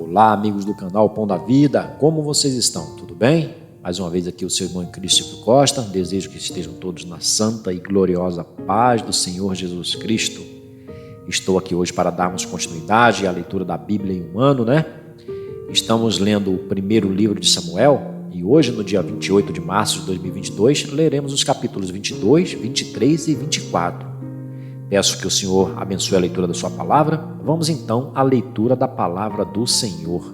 Olá, amigos do canal Pão da Vida, como vocês estão? Tudo bem? Mais uma vez aqui o seu irmão em Cristo Costa. Desejo que estejam todos na santa e gloriosa paz do Senhor Jesus Cristo. Estou aqui hoje para darmos continuidade à leitura da Bíblia em um ano, né? Estamos lendo o primeiro livro de Samuel e hoje, no dia 28 de março de 2022, leremos os capítulos 22, 23 e 24. Peço que o Senhor abençoe a leitura da sua palavra. Vamos então à leitura da palavra do Senhor.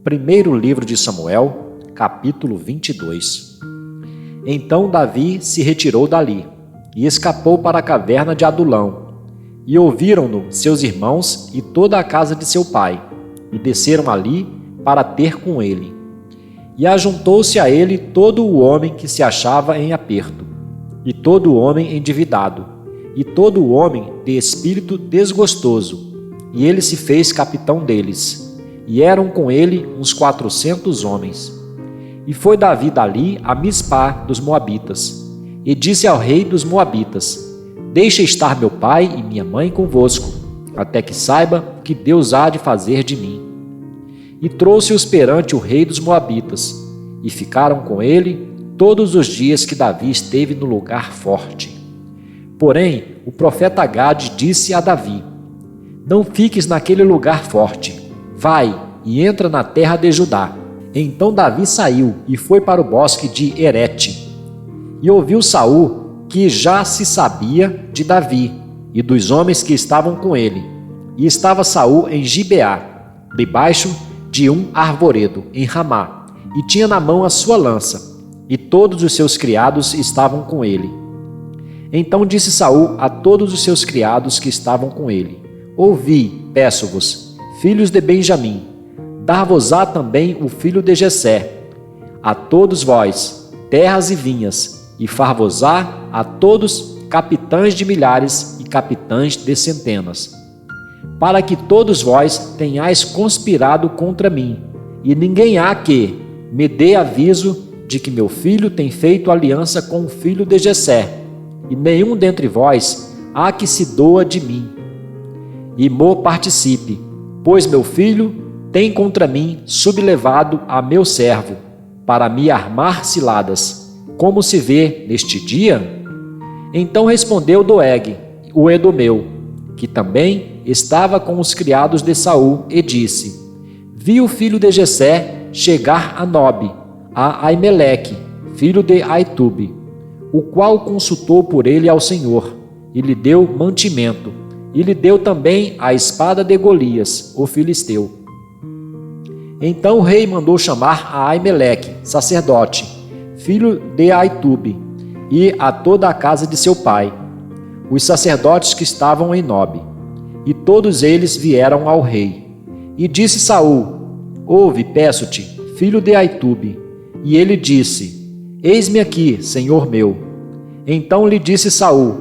Primeiro livro de Samuel, capítulo 22. Então Davi se retirou dali e escapou para a caverna de Adulão. E ouviram-no seus irmãos e toda a casa de seu pai, e desceram ali para ter com ele. E ajuntou-se a ele todo o homem que se achava em aperto, e todo o homem endividado, e todo o homem de espírito desgostoso, e ele se fez capitão deles, e eram com ele uns 400 homens. E foi Davi dali a Mispá dos Moabitas, e disse ao rei dos Moabitas: Deixa estar meu pai e minha mãe convosco, até que saiba o que Deus há de fazer de mim. E trouxe-os perante o rei dos Moabitas, e ficaram com ele todos os dias que Davi esteve no lugar forte. Porém, o profeta Gade disse a Davi: Não fiques naquele lugar forte, vai e entra na terra de Judá. Então Davi saiu e foi para o bosque de Herete. E ouviu Saul que já se sabia de Davi e dos homens que estavam com ele. E estava Saul em Gibeá, debaixo de um arvoredo, em Ramá, e tinha na mão a sua lança, e todos os seus criados estavam com ele. Então disse Saul a todos os seus criados que estavam com ele: Ouvi, peço-vos, filhos de Benjamim, dar-vos-á também o filho de Jessé, a todos vós, terras e vinhas, e far-vos-á a todos capitães de milhares e capitães de centenas, para que todos vós tenhais conspirado contra mim, e ninguém há que me dê aviso de que meu filho tem feito aliança com o filho de Jessé, e nenhum dentre vós há que se doa de mim, e mo participe, pois meu filho tem contra mim sublevado a meu servo, para me armar ciladas, como se vê neste dia? Então respondeu Doeg, o Edomeu, que também estava com os criados de Saul, e disse: Vi o filho de Jessé chegar a Nobe, a Aimeleque, filho de Aitube, o qual consultou por ele ao Senhor, e lhe deu mantimento, e lhe deu também a espada de Golias, o filisteu. Então o rei mandou chamar a Aimeleque, sacerdote, filho de Aitube, e a toda a casa de seu pai, os sacerdotes que estavam em Nobe, e todos eles vieram ao rei. E disse Saul: Ouve, peço-te, filho de Aitube. E ele disse: Eis-me aqui, senhor meu. Então lhe disse Saul: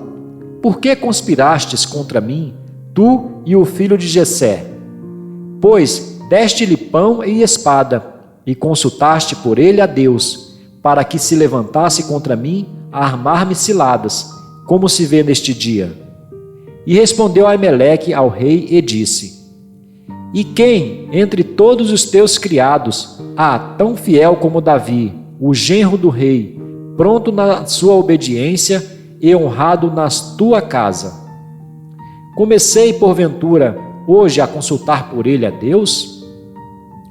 Por que conspirastes contra mim, tu e o filho de Jessé? Pois deste-lhe pão e espada, e consultaste por ele a Deus, para que se levantasse contra mim a armar-me ciladas, como se vê neste dia. E respondeu Aimeleque ao rei e disse: E quem entre todos os teus criados há tão fiel como Davi, o genro do rei, pronto na sua obediência e honrado na tua casa? Comecei, porventura, hoje a consultar por ele a Deus?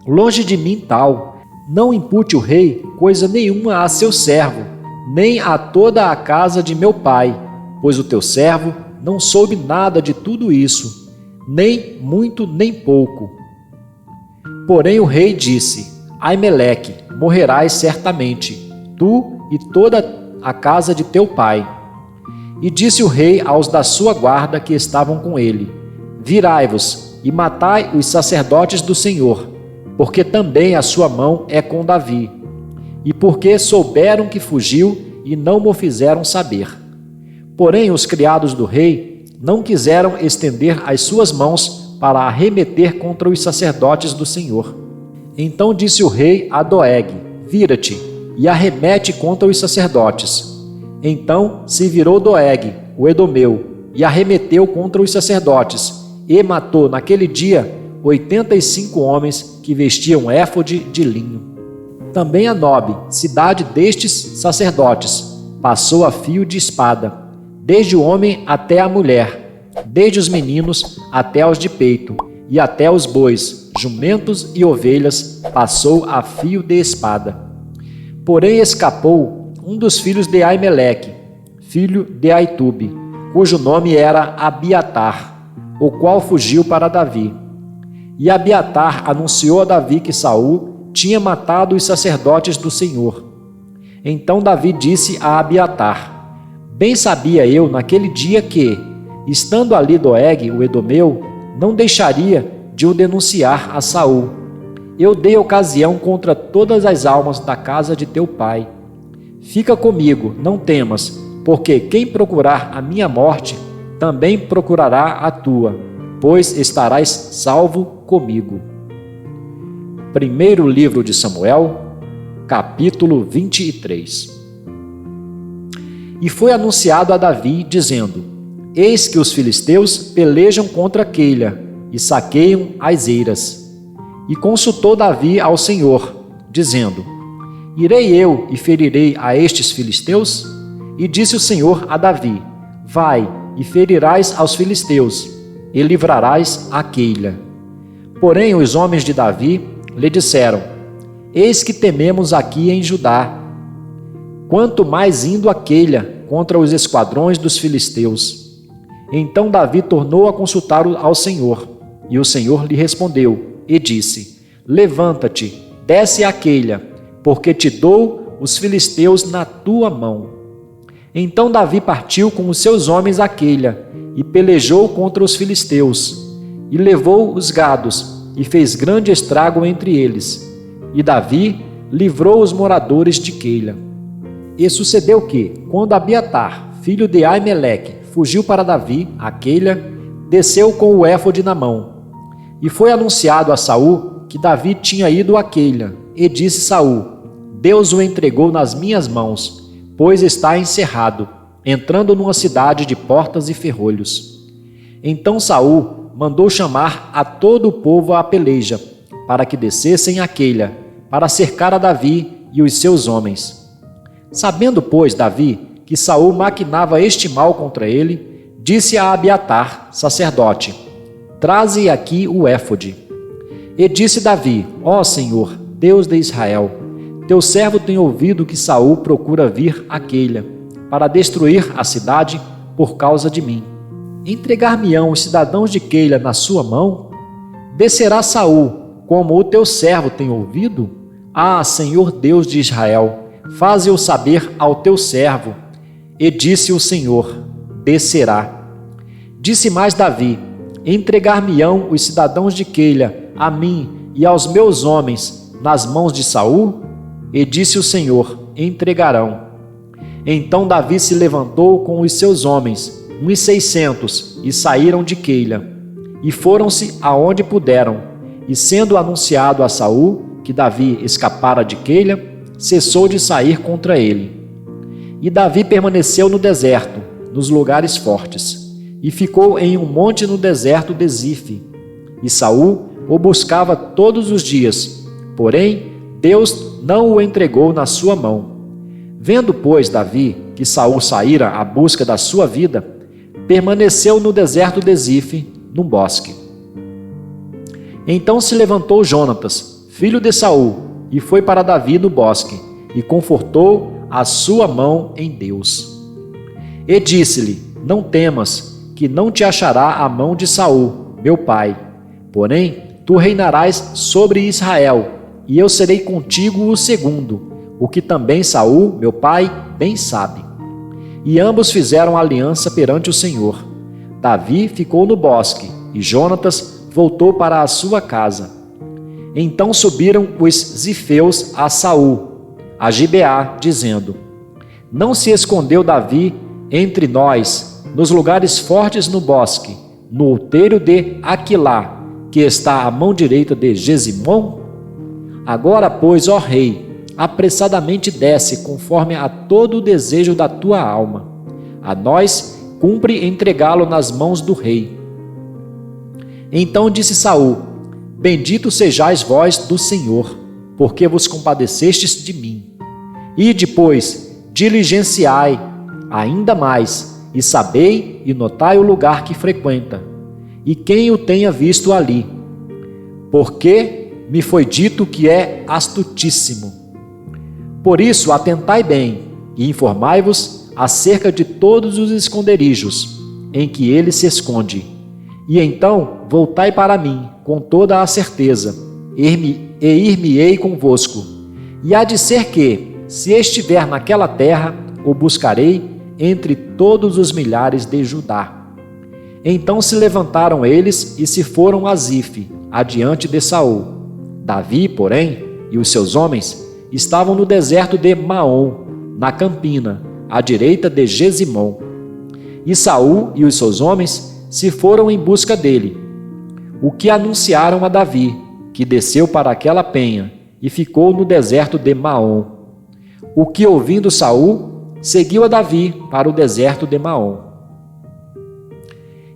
Longe de mim tal, não impute o rei coisa nenhuma a seu servo, nem a toda a casa de meu pai, pois o teu servo não soube nada de tudo isso, nem muito nem pouco. Porém o rei disse: Aimeleque, morrerás certamente, tu e toda a casa de teu pai. E disse o rei aos da sua guarda que estavam com ele: Virai-vos e matai os sacerdotes do Senhor, porque também a sua mão é com Davi, e porque souberam que fugiu e não mo fizeram saber. Porém os criados do rei não quiseram estender as suas mãos para arremeter contra os sacerdotes do Senhor. Então disse o rei a Doeg: Vira-te e arremete contra os sacerdotes. Então se virou Doeg, o Edomeu, e arremeteu contra os sacerdotes, e matou naquele dia 85 homens que vestiam éfode de linho. Também a Nobe, cidade destes sacerdotes, passou a fio de espada, desde o homem até a mulher, desde os meninos até os de peito, e até os bois, jumentos e ovelhas, passou a fio de espada. Porém escapou um dos filhos de Aimeleque, filho de Aitube, cujo nome era Abiatar, o qual fugiu para Davi. E Abiatar anunciou a Davi que Saul tinha matado os sacerdotes do Senhor. Então Davi disse a Abiatar: Bem sabia eu naquele dia que, estando ali Doeg, o Edomeu, não deixaria de o denunciar a Saul. Eu dei ocasião contra todas as almas da casa de teu pai. Fica comigo, não temas, porque quem procurar a minha morte, também procurará a tua, pois estarás salvo comigo. Primeiro livro de Samuel, capítulo 23. E foi anunciado a Davi, dizendo: Eis que os filisteus pelejam contra Queila e saqueiam as eiras. E consultou Davi ao Senhor, dizendo: Irei eu e ferirei a estes filisteus? E disse o Senhor a Davi: Vai e ferirás aos filisteus, e livrarás a Queila. Porém os homens de Davi lhe disseram: Eis que tememos aqui em Judá, quanto mais indo a Queila contra os esquadrões dos filisteus. Então Davi tornou a consultar ao Senhor, e o Senhor lhe respondeu e disse: Levanta-te, desce a Queila, porque te dou os filisteus na tua mão. Então Davi partiu com os seus homens a Queila, e pelejou contra os filisteus, e levou os gados, e fez grande estrago entre eles. E Davi livrou os moradores de Queila. E sucedeu que, quando Abiatar, filho de Aimeleque, fugiu para Davi, a Queila, desceu com o éfode na mão. E foi anunciado a Saul que Davi tinha ido a Queila, e disse Saul: Deus o entregou nas minhas mãos, pois está encerrado, entrando numa cidade de portas e ferrolhos. Então Saul mandou chamar a todo o povo à peleja, para que descessem a Queila, para cercar a Davi e os seus homens. Sabendo, pois, Davi que Saul maquinava este mal contra ele, disse a Abiatar, sacerdote: Traze aqui o éfode. E disse Davi: Ó Senhor, Deus de Israel, teu servo tem ouvido que Saul procura vir a Queila, para destruir a cidade por causa de mim. Entregar-me-ão os cidadãos de Queila na sua mão? Descerá Saul, como o teu servo tem ouvido? Ah, Senhor Deus de Israel, faze-o saber ao teu servo. E disse o Senhor: Descerá. Disse mais Davi: Entregar-me-ão os cidadãos de Queila a mim e aos meus homens nas mãos de Saul? E disse o Senhor: Entregarão. Então Davi se levantou com os seus homens, uns 600, e saíram de Queila, e foram-se aonde puderam. E sendo anunciado a Saul que Davi escapara de Queila, cessou de sair contra ele. E Davi permaneceu no deserto, nos lugares fortes, e ficou em um monte no deserto de Zife. E Saul o buscava todos os dias, porém Deus não o entregou na sua mão. Vendo, pois, Davi que Saul saíra à busca da sua vida, permaneceu no deserto de Zife, num bosque. Então se levantou Jonatas, filho de Saul, e foi para Davi no bosque, e confortou a sua mão em Deus. E disse-lhe: Não temas, que não te achará a mão de Saul, meu pai. Porém, tu reinarás sobre Israel, e eu serei contigo o segundo, o que também Saul, meu pai, bem sabe. E ambos fizeram aliança perante o Senhor. Davi ficou no bosque, e Jonatas voltou para a sua casa. Então subiram os zifeus a Saul, a Gibeá, dizendo: Não se escondeu Davi entre nós, nos lugares fortes no bosque, no outeiro de Aquilá, que está à mão direita de Gesimom? Agora, pois, ó rei, apressadamente desce, conforme a todo o desejo da tua alma. A nós cumpre entregá-lo nas mãos do rei. Então disse Saul: Bendito sejais vós do Senhor, porque vos compadecestes de mim. E depois, diligenciai ainda mais, e sabei e notai o lugar que frequenta, e quem o tenha visto ali, porque me foi dito que é astutíssimo. Por isso, atentai bem e informai-vos acerca de todos os esconderijos em que ele se esconde. E então voltai para mim com toda a certeza, e ir-me-ei convosco. E há de ser que, se estiver naquela terra, o buscarei entre todos os milhares de Judá. Então se levantaram eles e se foram a Zife, adiante de Saul. Davi, porém, e os seus homens estavam no deserto de Maom, na campina, à direita de Gesimom. E Saul e os seus homens se foram em busca dele, o que anunciaram a Davi, que desceu para aquela penha e ficou no deserto de Maom. O que, ouvindo Saul, seguiu a Davi para o deserto de Maom.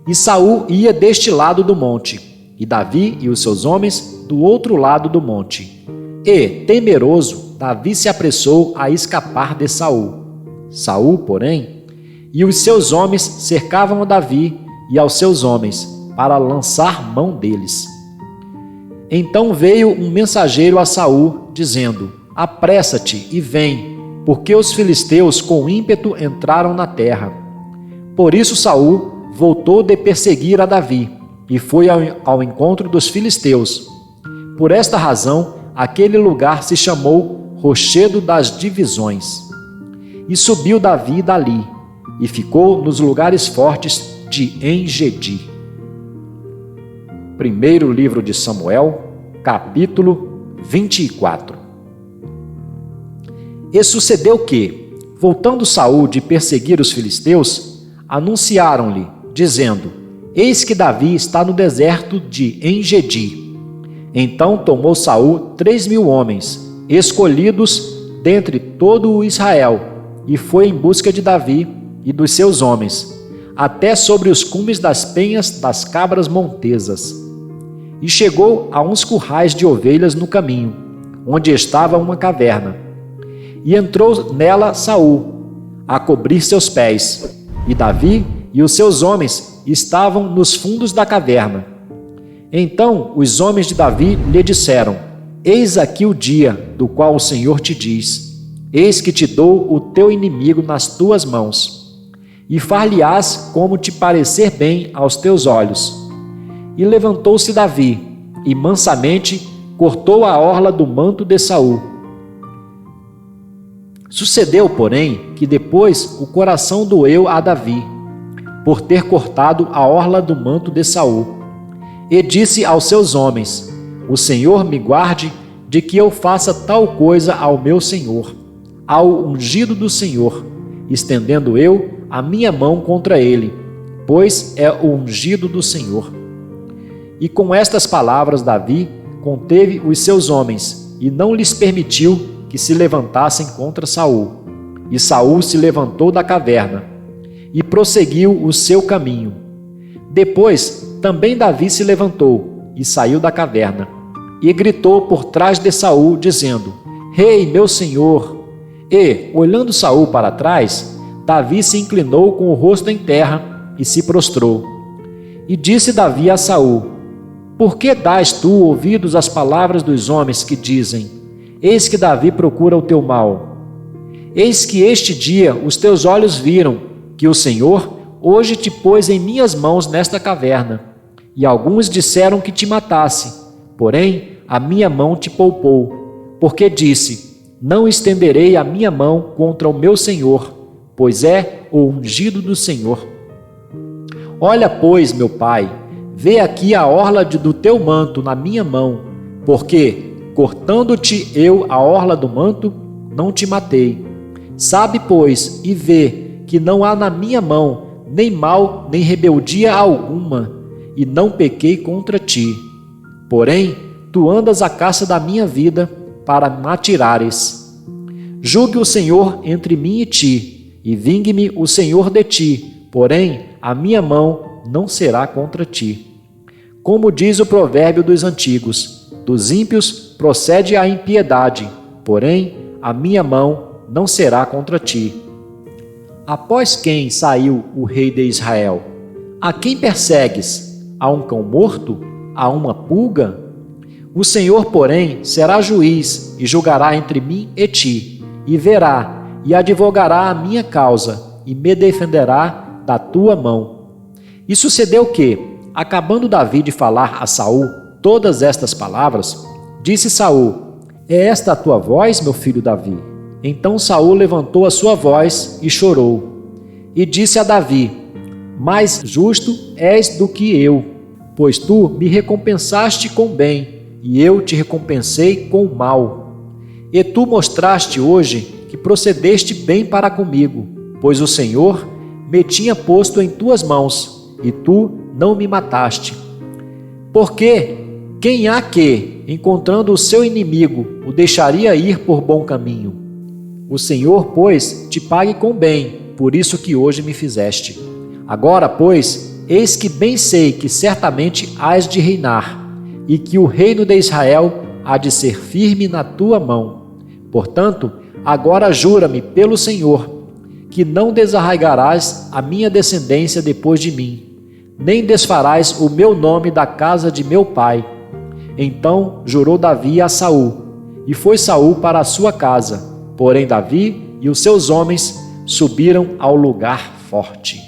E Saul ia deste lado do monte, e Davi e os seus homens do outro lado do monte. E, temeroso, Davi se apressou a escapar de Saul. Saul, porém, e os seus homens cercavam a Davi e aos seus homens, para lançar mão deles. Então veio um mensageiro a Saul, dizendo: Apressa-te e vem, porque os filisteus com ímpeto entraram na terra. Por isso Saul voltou de perseguir a Davi, e foi ao encontro dos filisteus. Por esta razão, aquele lugar se chamou Rochedo das Divisões. E subiu Davi dali, e ficou nos lugares fortes de En-Gedi. Primeiro livro de Samuel, capítulo 24. E sucedeu que, voltando Saul de perseguir os filisteus, anunciaram-lhe, dizendo: Eis que Davi está no deserto de En-Gedi. Então tomou Saul 3.000 homens, escolhidos dentre todo o Israel, e foi em busca de Davi e dos seus homens, até sobre os cumes das penhas das cabras montesas. E chegou a uns currais de ovelhas no caminho, onde estava uma caverna. E entrou nela Saul, a cobrir seus pés, e Davi e os seus homens estavam nos fundos da caverna. Então os homens de Davi lhe disseram: Eis aqui o dia do qual o Senhor te diz: Eis que te dou o teu inimigo nas tuas mãos, e far-lhe-ás como te parecer bem aos teus olhos. E levantou-se Davi, e mansamente cortou a orla do manto de Saul. Sucedeu, porém, que depois o coração doeu a Davi, por ter cortado a orla do manto de Saul. E disse aos seus homens: O Senhor me guarde de que eu faça tal coisa ao meu senhor, ao ungido do Senhor, estendendo eu a minha mão contra ele, pois é o ungido do Senhor. E com estas palavras Davi conteve os seus homens, e não lhes permitiu que se levantassem contra Saul. E Saul se levantou da caverna, e prosseguiu o seu caminho. Depois também Davi se levantou, e saiu da caverna, e gritou por trás de Saul, dizendo: Rei, meu senhor! E, olhando Saul para trás, Davi se inclinou com o rosto em terra, e se prostrou. E disse Davi a Saul: Por que dás tu ouvidos às palavras dos homens que dizem: Eis que Davi procura o teu mal? Eis que este dia os teus olhos viram que o Senhor hoje te pôs em minhas mãos nesta caverna, e alguns disseram que te matasse, porém a minha mão te poupou, porque disse: Não estenderei a minha mão contra o meu Senhor, pois é o ungido do Senhor. Olha, pois, meu pai, vê aqui a orla do teu manto na minha mão, porque, cortando-te eu a orla do manto, não te matei. Sabe, pois, e vê que não há na minha mão nem mal nem rebeldia alguma, e não pequei contra ti. Porém, tu andas à caça da minha vida para me atirares. Julgue o Senhor entre mim e ti, e vingue-me o Senhor de ti, porém a minha mão não será contra ti. Como diz o provérbio dos antigos, dos ímpios procede a impiedade, porém a minha mão não será contra ti. Após quem saiu o rei de Israel? A quem persegues? A um cão morto? A uma pulga? O Senhor, porém, será juiz e julgará entre mim e ti, e verá, e advogará a minha causa, e me defenderá da tua mão. E sucedeu que, acabando Davi de falar a Saul todas estas palavras, disse Saul: É esta a tua voz, meu filho Davi? Então Saul levantou a sua voz e chorou. E disse a Davi: Mais justo és do que eu, pois tu me recompensaste com bem, e eu te recompensei com mal. E tu mostraste hoje que procedeste bem para comigo, pois o Senhor me tinha posto em tuas mãos, e tu não me mataste. Porque quem há que, encontrando o seu inimigo, o deixaria ir por bom caminho? O Senhor, pois, te pague com bem, por isso que hoje me fizeste. Agora, pois, eis que bem sei que certamente hás de reinar, e que o reino de Israel há de ser firme na tua mão. Portanto, agora jura-me pelo Senhor, que não desarraigarás a minha descendência depois de mim, nem desfarás o meu nome da casa de meu pai. Então jurou Davi a Saul, e foi Saul para a sua casa, porém Davi e os seus homens subiram ao lugar forte.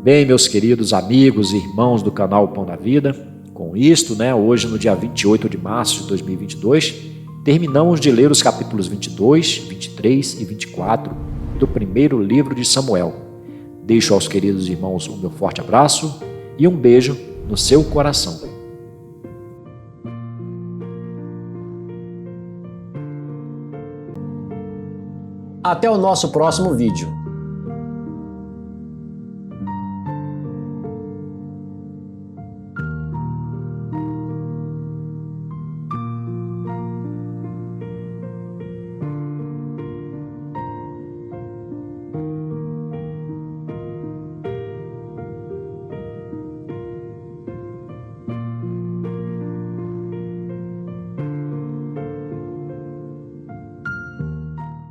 Bem, meus queridos amigos e irmãos do canal Pão da Vida, com isto, hoje no dia 28 de março de 2022, terminamos de ler os capítulos 22, 23 e 24 do primeiro livro de Samuel. Deixo aos queridos irmãos o meu forte abraço e um beijo no seu coração. Até o nosso próximo vídeo.